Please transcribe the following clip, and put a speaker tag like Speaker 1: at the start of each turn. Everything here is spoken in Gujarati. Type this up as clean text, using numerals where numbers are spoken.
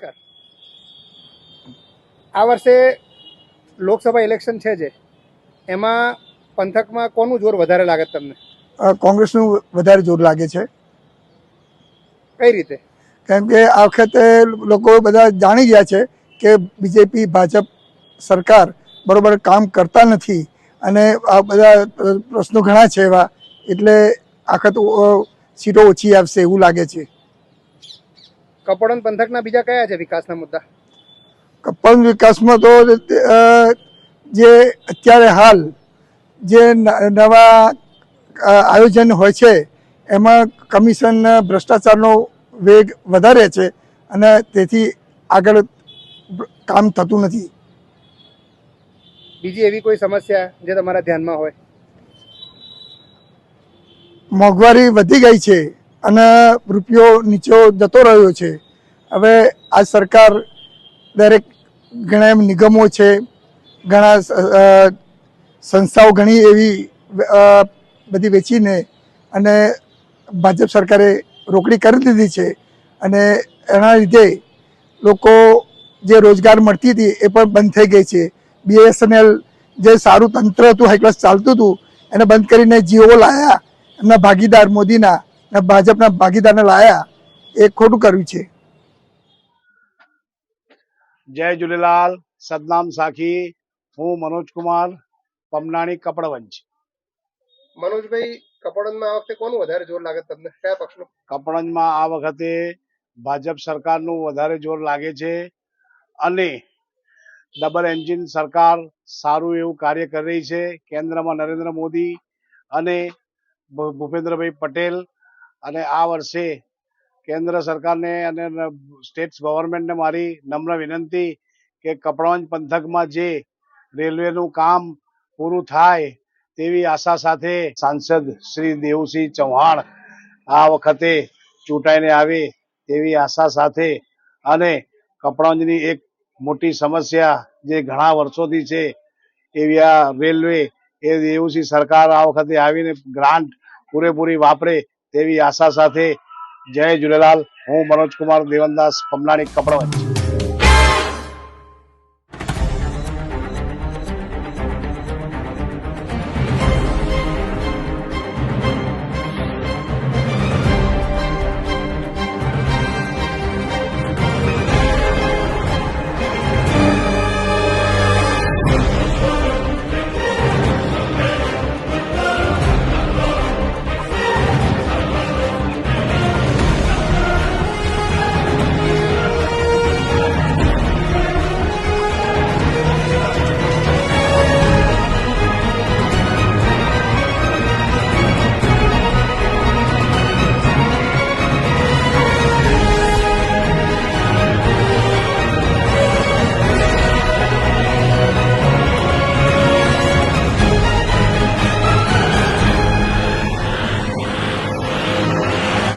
Speaker 1: નમસ્કાર। આ વર્ષે લોકસભા ઇલેક્શન છે જે એમાં પંથકમાં કોનું જોર વધારે લાગે તમને?
Speaker 2: કોંગ્રેસનું વધારે જોર લાગે છે,
Speaker 1: કઈ રીતે?
Speaker 2: કેમ કે આ વખતે લોકો બધા જાણી ગયા છે કે બીજેપી ભાજપ સરકાર બરોબર કામ કરતા નથી અને આ બધા પ્રશ્નો ઘણા છે એવા, એટલે આખત સીટો ઓછી આવશે એવું લાગે છે।
Speaker 1: કપોળન પંથકના બીજા કયા છે વિકાસના મુદ્દા?
Speaker 2: કપલ વિકાસમાં તો જે અત્યારે હાલ જે નવા આયોજન હોય છે એમાં કમિશન ભ્રષ્ટાચારનો વેગ વધારે છે અને તેથી આગળ કામ થતું નથી।
Speaker 1: બીજી એવી કોઈ સમસ્યા જે તમારા ધ્યાનમાં હોય?
Speaker 2: મોંઘવારી વધી ગઈ છે અને રૂપિયો નીચો જતો રહ્યો છે। હવે આ સરકાર દરેક ઘણા એમ નિગમો છે, ઘણા સંસ્થાઓ ઘણી એવી બધી વેચીને અને ભાજપ સરકારે રોકડી કરી દીધી છે અને એના લીધે લોકો જે રોજગાર મળતી હતી એ પણ બંધ થઈ ગઈ છે। BSNL જે સારું તંત્ર હતું, હાઈ ક્લાસ ચાલતું હતું, એને બંધ કરીને જીઓ લાયા, એમના ભાગીદાર મોદીના ભાજપના ભાગીદારને લાયા, એ ખોટું કર્યું છે।
Speaker 3: જય झूलेलाल। सतनाम साखी। हूँ मनोज कुमार, पमनाणी कपड़वंज।
Speaker 1: મનોજભાઈ, કપોળનમાં આ વખતે કોનું વધારે જોર લાગે તમને? કયા પક્ષનું?
Speaker 3: કપડવંજમાં આ વખતે ભાજપ સરકારનું વધારે જોર લાગે છે અને ડબલ એન્જિન સરકાર સારું એવું કાર્ય કરી રહી છે। કેન્દ્રમાં નરેન્દ્ર મોદી અને ભૂપેન્દ્રભાઈ પટેલ, અને આ વર્ષે કેન્દ્ર સરકારને અને સ્ટેટ ગવર્મેન્ટને મારી નમ્ર વિનંતી કે કપડવંજ પંથકમાં જે રેલવેનું કામ પૂરું થાય તેવી આશા સાથે સાંસદ શ્રી દેવુસિંહ ચૌહાણ આ વખતે ચૂંટાઈને આવે તેવી આશા સાથે, અને કપડવંજની એક મોટી સમસ્યા જે ઘણા વર્ષોથી છે એવી આ રેલવે, એ દેવુસિંહ સરકાર આ વખતે આવીને ગ્રાન્ટ પૂરેપૂરી વાપરે તેવી આશા સાથે। જય झूलेलाल। હું मनोज कुमार देवनदास, पमनाणी कपड़वंज।